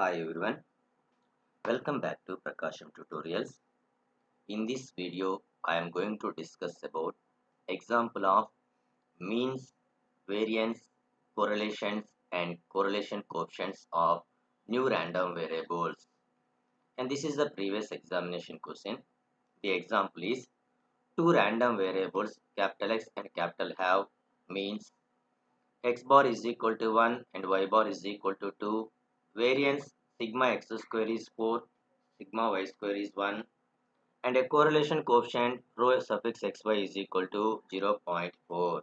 Hi everyone, welcome back to PRAKASAM tutorials. In this video, I am going to discuss about example of means, variance, correlations and correlation coefficients of new random variables. And this is the previous examination question. The example is two random variables capital X and capital have means x bar is equal to 1 and y bar is equal to 2. Variance sigma x square is 4, sigma y square is 1 and a correlation coefficient rho suffix xy is equal to 0.4.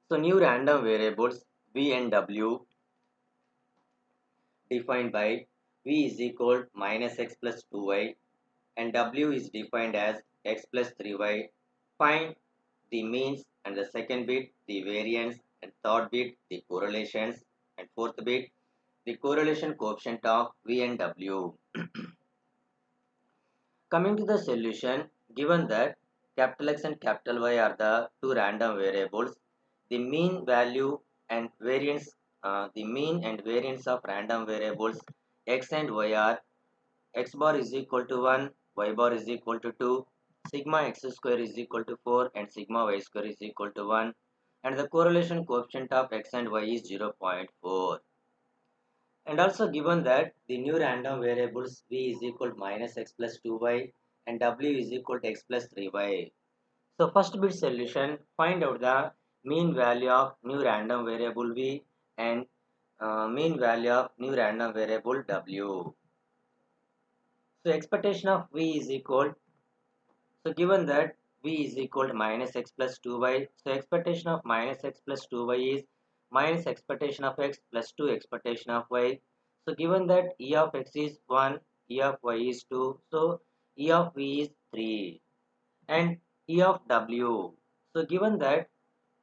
So new random variables v and w defined by v is equal minus x plus 2y and w is defined as x plus 3y. Find the means and the second bit the variance and third bit the correlations and fourth bit the correlation coefficient of v and w. Coming to the solution, given that capital X and capital Y are the two random variables, the mean value and variance the mean and variance of random variables x and y are x bar is equal to 1, y bar is equal to 2, sigma x square is equal to 4 and sigma y square is equal to 1 and the correlation coefficient of x and y is 0.4. And also given that the new random variables v is equal to minus x plus 2y and w is equal to x plus 3y. So first bit solution, find out the mean value of new random variable v and mean value of new random variable w. So expectation of v is equal, so given that v is equal to minus x plus 2y, so expectation of minus x plus 2y is minus expectation of x plus 2 expectation of y. So given that e of x is 1, e of y is 2, so e of v is 3 and e of w. So given that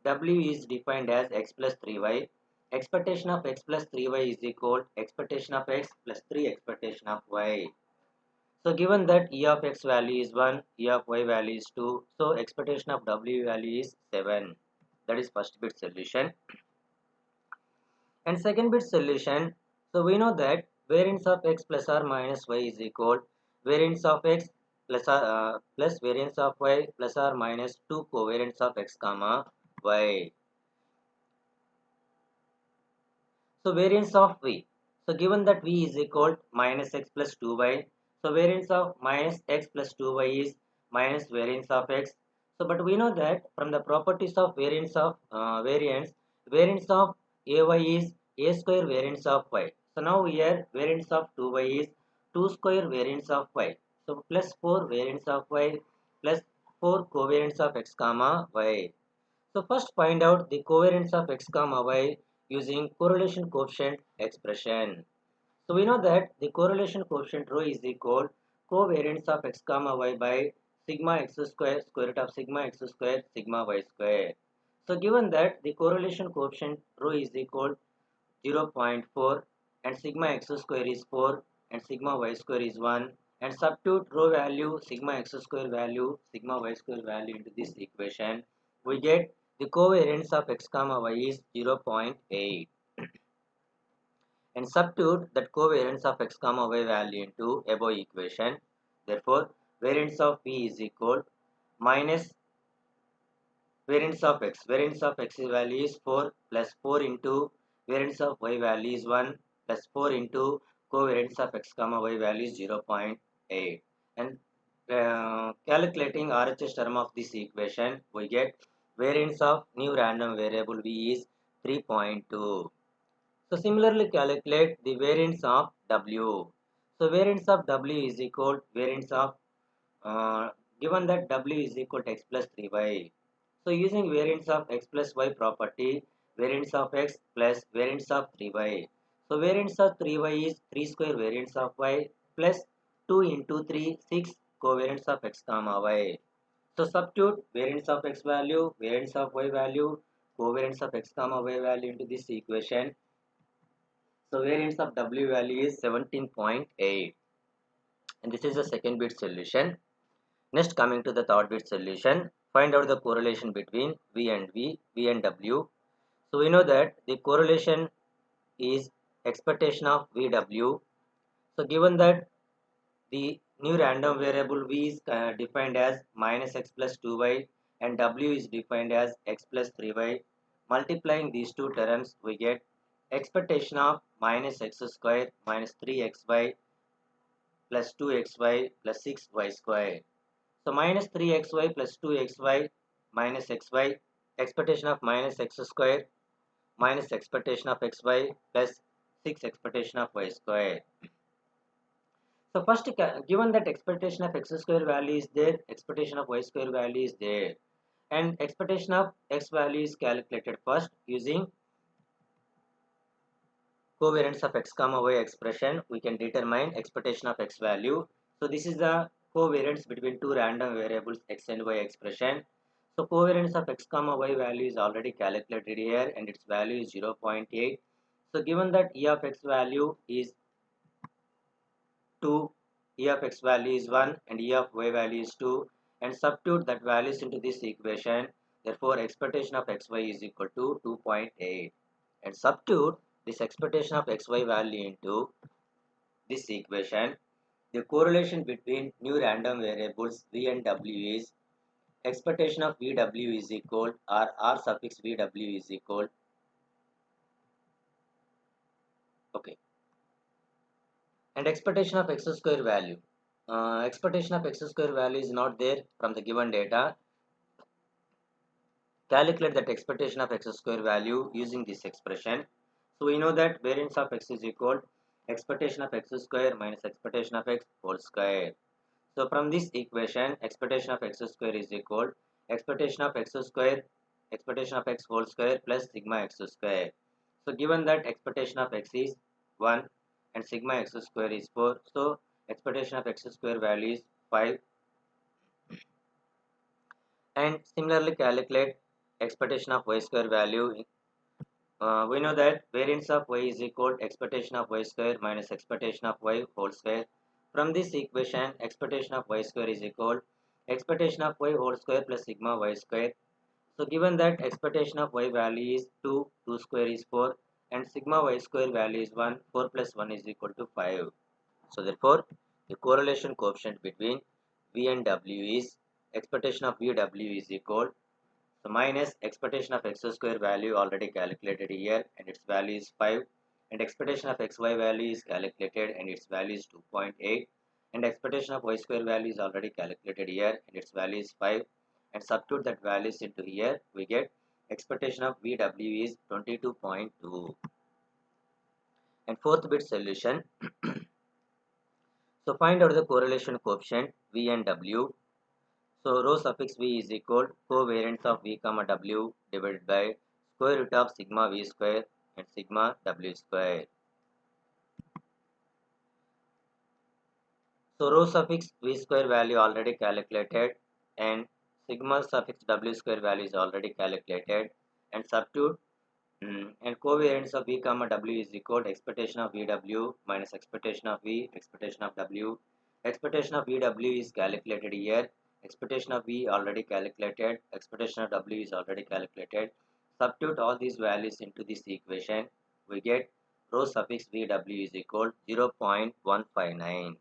w is defined as x plus 3y, expectation of x plus 3y is equal expectation of x plus 3 expectation of y. So given that e of x value is 1, e of y value is 2, so expectation of w value is 7. That is first bit solution. And second bit solution, so we know that variance of x plus or minus y is equal variance of x plus variance of y plus or minus 2 covariance of x comma y. So variance of v. So given that v is equal minus x plus 2y, so variance of minus x plus 2y is minus variance of x. So but we know that from the properties of variance of variance of ay is a square variance of y. So now here variance of 2y is 2 square variance of y. So plus 4 variance of y plus 4 covariance of x comma y. So first find out the covariance of x comma y using correlation coefficient expression. So we know that the correlation coefficient rho is equal covariance of x comma y by sigma x square square root of sigma x square sigma y square. So given that the correlation coefficient rho is equal 0.4 and sigma x square is 4 and sigma y square is 1 and substitute rho value sigma x square value sigma y square value into this equation, we get the covariance of x comma y is 0.8 and substitute that covariance of x comma y value into above equation. Therefore variance of v is equal minus variance of x. Variance of x value is 4 plus 4 into variance of y value is 1 plus 4 into covariance of x comma y value is 0.8 and calculating RHS term of this equation, we get variance of new random variable v is 3.2. So similarly calculate the variance of w. So variance of w is equal variance of given that w is equal to x plus 3y. So using variance of x plus y property, variance of x plus variance of 3y. So variance of 3y is 3 square variance of y plus 2 into 3, 6 covariance of x comma y. So substitute variance of x value, variance of y value, covariance of x comma y value into this equation. So variance of w value is 17.8 and this is the second bit solution. Next coming to the third bit solution, find out the correlation between v and v and w. So we know that the correlation is expectation of VW. So given that the new random variable V is defined as minus x plus 2y and W is defined as x plus 3y. Multiplying these two terms, we get expectation of minus x square minus 3xy plus 2xy plus 6y square. So minus 3xy plus 2xy minus xy, expectation of minus x square minus expectation of xy plus 6 expectation of y square. So first, given that expectation of x square value is there, expectation of y square value is there, and expectation of x value is calculated first using covariance of x comma y expression. We can determine expectation of x value. So this is the covariance between two random variables x and y expression. So covariance of x comma y value is already calculated here, and its value is 0.8. So given that e of x value is 2, e of x value is 1 and e of y value is 2, and substitute that values into this equation. Therefore expectation of xy is equal to 2.8, and substitute this expectation of xy value into this equation. The correlation between new random variables v and w is expectation of vw is equal, or r suffix vw is equal, okay, and expectation of x square value. Expectation of x square value is not there from the given data. Calculate that expectation of x square value using this expression. So we know that variance of x is equal expectation of x square minus expectation of x whole square. So from this equation, expectation of x square is equal expectation of x square, expectation of x whole square plus sigma x square. So given that expectation of x is 1 and sigma x square is 4, so expectation of x square value is 5. And similarly calculate expectation of y square value. We know that variance of y is equal to expectation of y square minus expectation of y whole square. From this equation, expectation of y square is equal expectation of y whole square plus sigma y square. So given that expectation of y value is 2, 2 square is 4, and sigma y square value is 1, 4 plus 1 is equal to 5. So therefore, the correlation coefficient between v and w is expectation of vw is equal, so minus expectation of x square value already calculated here, and its value is 5, and expectation of xy value is calculated and its value is 2.8, and expectation of y square value is already calculated here and its value is 5, and substitute that values into here, we get expectation of vw is 22.2. And fourth bit solution. So find out the correlation coefficient v and w. So rho suffix v is equal covariance of v comma w divided by square root of sigma v square and sigma w square. So rho suffix v square value already calculated, and sigma suffix w square value is already calculated, and substitute, and covariance of v comma w is equal to expectation of vw minus expectation of v, expectation of w. Expectation of vw is calculated here, expectation of v already calculated, expectation of w is already calculated. Substitute all these values into this equation, we get rho suffix vw is equal 0.159.